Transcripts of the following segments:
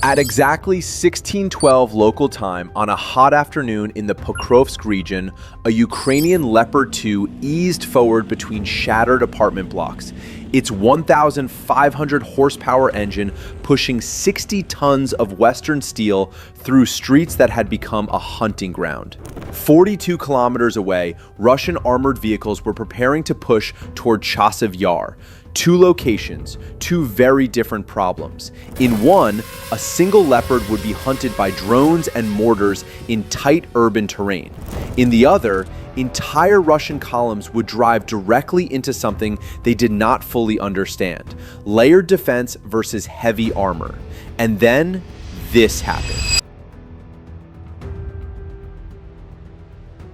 At exactly 1612 local time, on a hot afternoon in the Pokrovsk region, a Ukrainian Leopard 2 eased forward between shattered apartment blocks, its 1,500 horsepower engine pushing 60 tons of Western steel through streets that had become a hunting ground. 42 kilometers away, Russian armored vehicles were preparing to push toward Chasiv Yar. Two locations, two very different problems. In one, a single Leopard would be hunted by drones and mortars in tight urban terrain. In the other, entire Russian columns would drive directly into something they did not fully understand: layered defense versus heavy armor. And then this happened.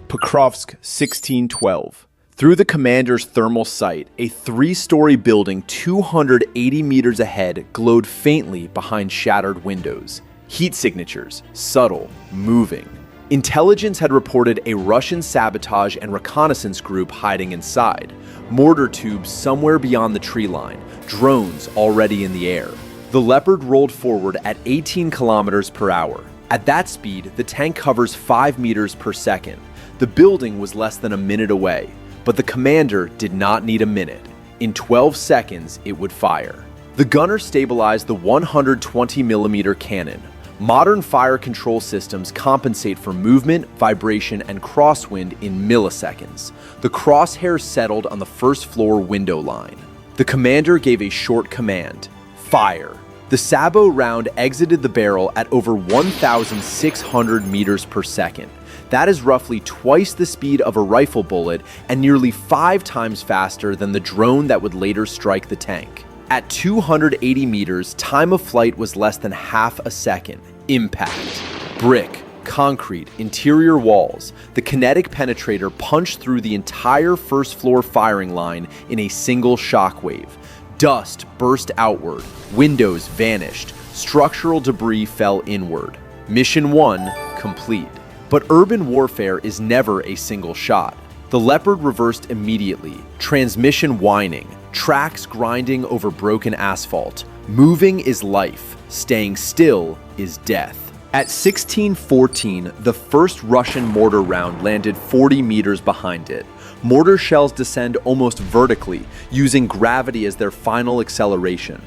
Pokrovsk, 1612. Through the commander's thermal sight, a three-story building 280 meters ahead glowed faintly behind shattered windows. Heat signatures, subtle, moving. Intelligence had reported a Russian sabotage and reconnaissance group hiding inside. Mortar tubes somewhere beyond the tree line, drones already in the air. The Leopard rolled forward at 18 kilometers per hour. At that speed, the tank covers 5 meters per second. The building was less than a minute away. But the commander did not need a minute. In 12 seconds, it would fire. The gunner stabilized the 120mm cannon. Modern fire control systems compensate for movement, vibration, and crosswind in milliseconds. The crosshairs settled on the first floor window line. The commander gave a short command: fire. The sabot round exited the barrel at over 1,600 meters per second. That is roughly twice the speed of a rifle bullet and nearly 5 times faster than the drone that would later strike the tank. At 280 meters, time of flight was less than half a second. Impact. Brick, concrete, interior walls. The kinetic penetrator punched through the entire first floor firing line in a single shockwave. Dust burst outward. Windows vanished. Structural debris fell inward. Mission 1 complete. But urban warfare is never a single shot. The Leopard reversed immediately, transmission whining, tracks grinding over broken asphalt. Moving is life, staying still is death. At 1614, the first Russian mortar round landed 40 meters behind it. Mortar shells descend almost vertically, using gravity as their final acceleration.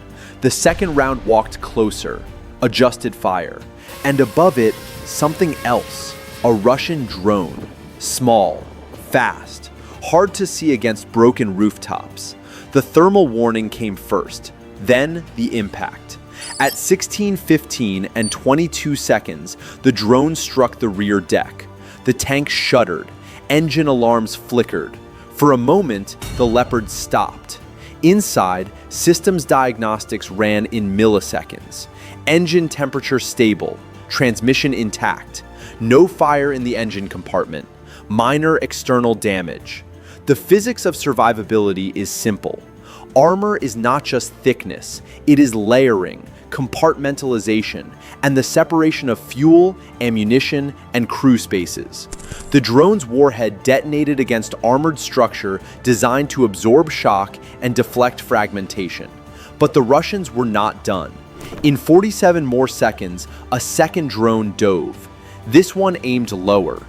The second round walked closer, adjusted fire, and above it, something else. A Russian drone. Small, fast, hard to see against broken rooftops. The thermal warning came first, then the impact. At 16:15 and 22 seconds, the drone struck the rear deck. The tank shuddered. Engine alarms flickered. For a moment, the Leopard stopped. Inside, systems diagnostics ran in milliseconds. Engine temperature stable. Transmission intact. No fire in the engine compartment. Minor external damage. The physics of survivability is simple. Armor is not just thickness, it is layering, compartmentalization, and the separation of fuel, ammunition, and crew spaces. The drone's warhead detonated against armored structure designed to absorb shock and deflect fragmentation. But the Russians were not done. In 47 more seconds, a second drone dove. This one aimed lower.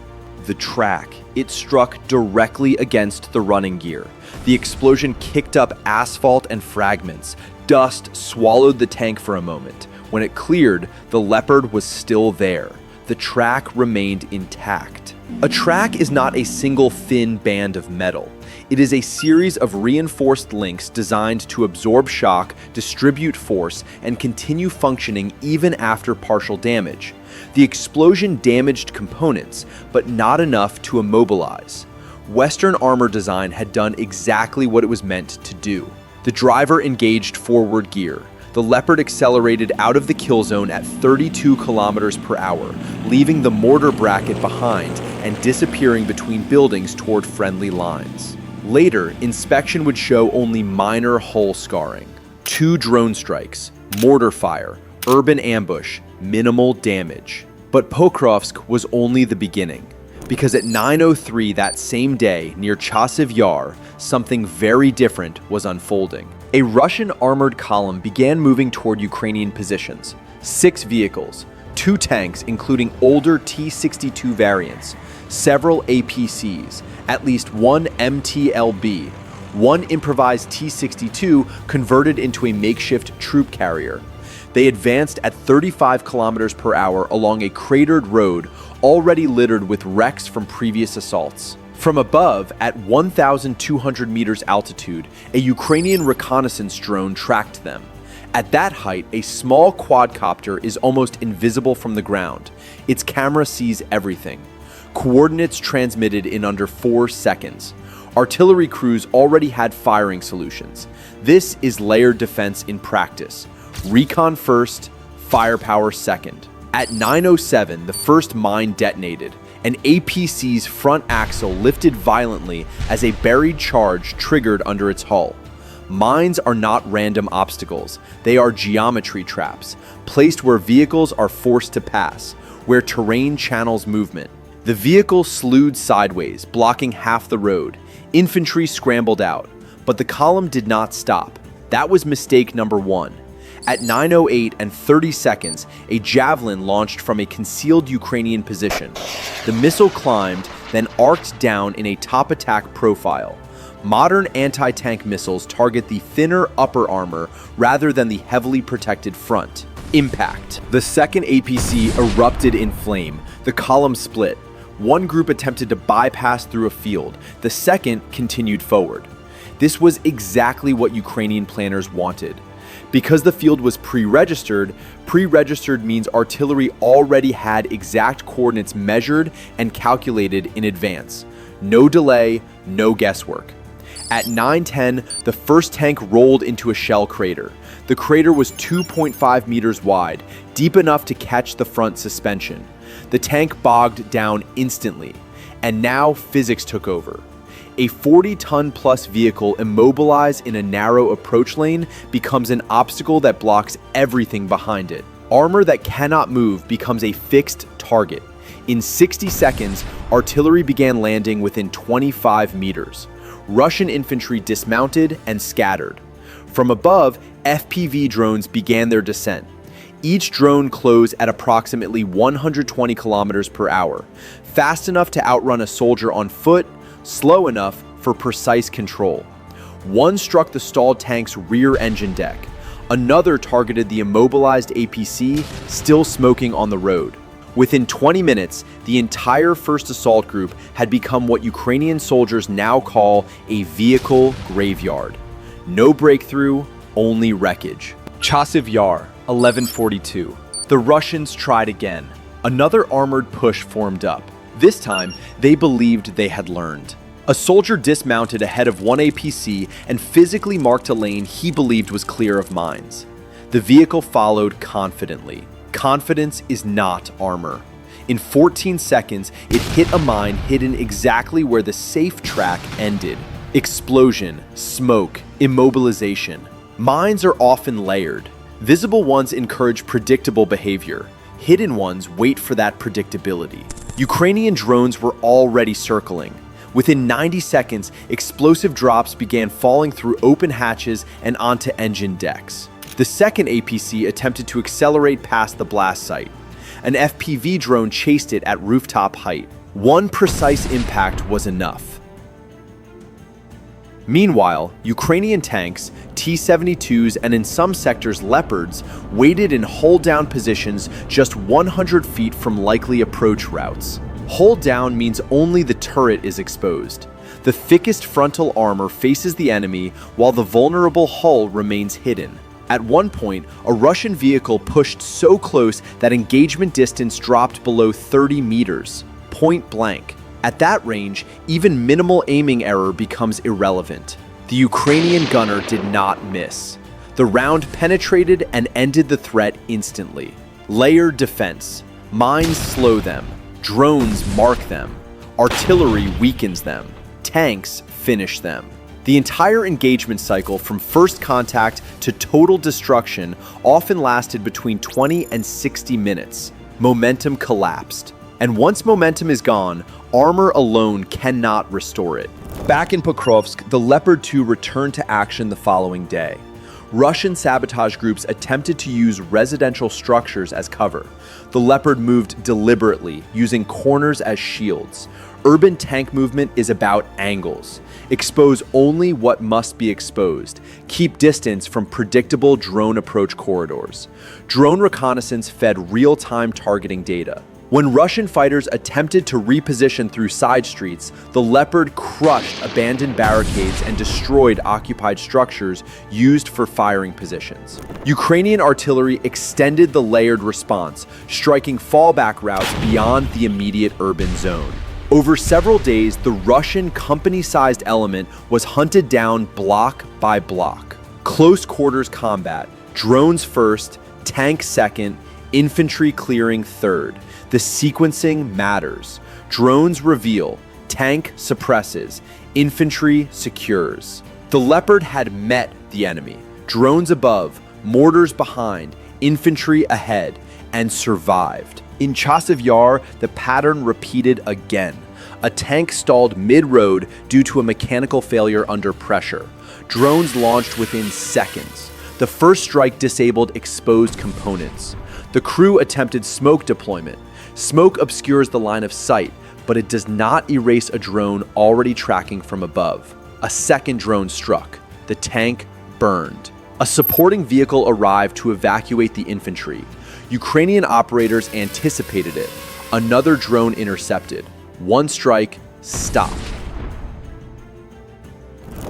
The track. It struck directly against the running gear. The explosion kicked up asphalt and fragments. Dust swallowed the tank for a moment. When it cleared, the Leopard was still there. The track remained intact. A track is not a single thin band of metal. It is a series of reinforced links designed to absorb shock, distribute force, and continue functioning even after partial damage. The explosion damaged components, but not enough to immobilize. Western armor design had done exactly what it was meant to do. The driver engaged forward gear. The Leopard accelerated out of the kill zone at 32 kilometers per hour, leaving the mortar bracket behind and disappearing between buildings toward friendly lines. Later, inspection would show only minor hull scarring. 2 drone strikes, mortar fire, urban ambush, minimal damage. But Pokrovsk was only the beginning, because at 9:03 that same day near Chasiv Yar, something very different was unfolding. A Russian armored column began moving toward Ukrainian positions. 6 vehicles, 2 tanks including older T-62 variants, several APCs, at least 1 MT-LB, 1 improvised T-62 converted into a makeshift troop carrier. They advanced at 35 kilometers per hour along a cratered road already littered with wrecks from previous assaults. From above, at 1,200 meters altitude, a Ukrainian reconnaissance drone tracked them. At that height, a small quadcopter is almost invisible from the ground. Its camera sees everything. Coordinates transmitted in under 4 seconds. Artillery crews already had firing solutions. This is layered defense in practice. Recon first, firepower second. At 9:07, the first mine detonated. An APC's front axle lifted violently as a buried charge triggered under its hull. Mines are not random obstacles. They are geometry traps, placed where vehicles are forced to pass, where terrain channels movement. The vehicle slewed sideways, blocking half the road. Infantry scrambled out, but the column did not stop. That was mistake number 1. At 9:08 and 30 seconds, a Javelin launched from a concealed Ukrainian position. The missile climbed, then arced down in a top attack profile. Modern anti-tank missiles target the thinner upper armor rather than the heavily protected front. Impact. The second APC erupted in flame. The column split. One group attempted to bypass through a field. The second continued forward. This was exactly what Ukrainian planners wanted. Because the field was pre-registered means artillery already had exact coordinates measured and calculated in advance. No delay, no guesswork. At 9:10, the first tank rolled into a shell crater. The crater was 2.5 meters wide, deep enough to catch the front suspension. The tank bogged down instantly, and now physics took over. A 40-ton-plus vehicle immobilized in a narrow approach lane becomes an obstacle that blocks everything behind it. Armor that cannot move becomes a fixed target. In 60 seconds, artillery began landing within 25 meters. Russian infantry dismounted and scattered. From above, FPV drones began their descent. Each drone closed at approximately 120 kilometers per hour, fast enough to outrun a soldier on foot, slow enough for precise control. One struck the stalled tank's rear engine deck. Another targeted the immobilized APC, still smoking on the road. Within 20 minutes, the entire first assault group had become what Ukrainian soldiers now call a vehicle graveyard. No breakthrough, only wreckage. Chasiv Yar, 1142. The Russians tried again. Another armored push formed up. This time, they believed they had learned. A soldier dismounted ahead of one APC and physically marked a lane he believed was clear of mines. The vehicle followed confidently. Confidence is not armor. In 14 seconds, it hit a mine hidden exactly where the safe track ended. Explosion, smoke, immobilization. Mines are often layered. Visible ones encourage predictable behavior. Hidden ones wait for that predictability. Ukrainian drones were already circling. Within 90 seconds, explosive drops began falling through open hatches and onto engine decks. The second APC attempted to accelerate past the blast site. An FPV drone chased it at rooftop height. One precise impact was enough. Meanwhile, Ukrainian tanks, T-72s, and in some sectors Leopards, waited in hull-down positions just 100 feet from likely approach routes. Hull down means only the turret is exposed. The thickest frontal armor faces the enemy while the vulnerable hull remains hidden. At one point, a Russian vehicle pushed so close that engagement distance dropped below 30 meters, point blank. At that range, even minimal aiming error becomes irrelevant. The Ukrainian gunner did not miss. The round penetrated and ended the threat instantly. Layered defense. Mines slow them. Drones mark them. Artillery weakens them. Tanks finish them. The entire engagement cycle from first contact to total destruction often lasted between 20 and 60 minutes. Momentum collapsed. And once momentum is gone, armor alone cannot restore it. Back in Pokrovsk, the Leopard 2 returned to action the following day. Russian sabotage groups attempted to use residential structures as cover. The Leopard moved deliberately, using corners as shields. Urban tank movement is about angles. Expose only what must be exposed. Keep distance from predictable drone approach corridors. Drone reconnaissance fed real-time targeting data. When Russian fighters attempted to reposition through side streets, the Leopard crushed abandoned barricades and destroyed occupied structures used for firing positions. Ukrainian artillery extended the layered response, striking fallback routes beyond the immediate urban zone. Over several days, the Russian company-sized element was hunted down block by block. Close quarters combat, drones first, tanks second, infantry clearing third. The sequencing matters. Drones reveal, tank suppresses, infantry secures. The Leopard had met the enemy. Drones above, mortars behind, infantry ahead, and survived. In Chasiv Yar, the pattern repeated again. A tank stalled mid-road due to a mechanical failure under pressure. Drones launched within seconds. The first strike disabled exposed components. The crew attempted smoke deployment. Smoke obscures the line of sight, but it does not erase a drone already tracking from above. A second drone struck. The tank burned. A supporting vehicle arrived to evacuate the infantry. Ukrainian operators anticipated it. Another drone intercepted. One strike, stop.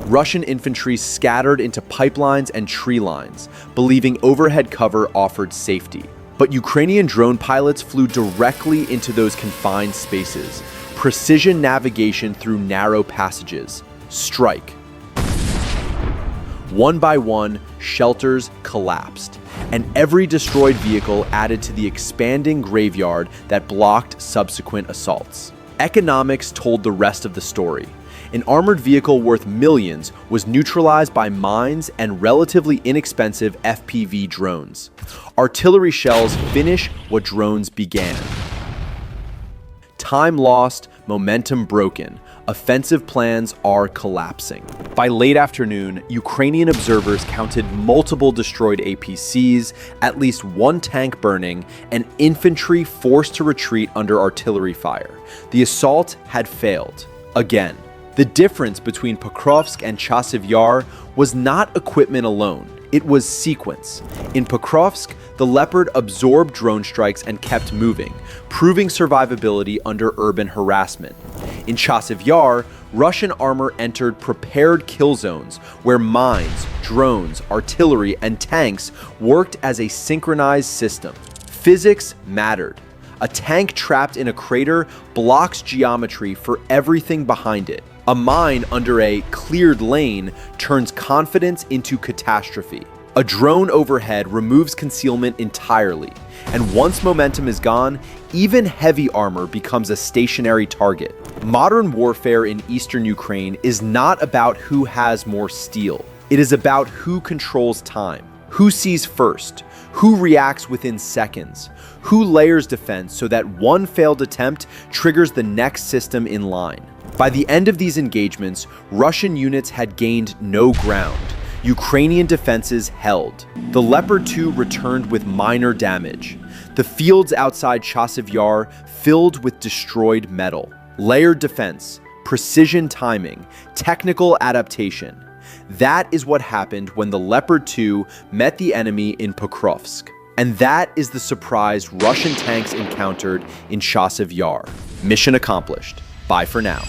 Russian infantry scattered into pipelines and tree lines, believing overhead cover offered safety. But Ukrainian drone pilots flew directly into those confined spaces. Precision navigation through narrow passages. Strike. One by one, shelters collapsed, and every destroyed vehicle added to the expanding graveyard that blocked subsequent assaults. Economics told the rest of the story. An armored vehicle worth millions was neutralized by mines and relatively inexpensive FPV drones. Artillery shells finish what drones began. Time lost, momentum broken. Offensive plans are collapsing. By late afternoon, Ukrainian observers counted multiple destroyed APCs, at least one tank burning, and infantry forced to retreat under artillery fire. The assault had failed. Again. The difference between Pokrovsk and Chasiv Yar was not equipment alone, it was sequence. In Pokrovsk, the Leopard absorbed drone strikes and kept moving, proving survivability under urban harassment. In Chasiv Yar, Russian armor entered prepared kill zones where mines, drones, artillery, and tanks worked as a synchronized system. Physics mattered. A tank trapped in a crater blocks geometry for everything behind it. A mine under a cleared lane turns confidence into catastrophe. A drone overhead removes concealment entirely, and once momentum is gone, even heavy armor becomes a stationary target. Modern warfare in eastern Ukraine is not about who has more steel. It is about who controls time, who sees first, who reacts within seconds, who layers defense so that one failed attempt triggers the next system in line. By the end of these engagements, Russian units had gained no ground. Ukrainian defenses held. The Leopard 2 returned with minor damage. The fields outside Chasiv Yar filled with destroyed metal. Layered defense, precision timing, technical adaptation. That is what happened when the Leopard 2 met the enemy in Pokrovsk. And that is the surprise Russian tanks encountered in Chasiv Yar. Mission accomplished. Bye for now.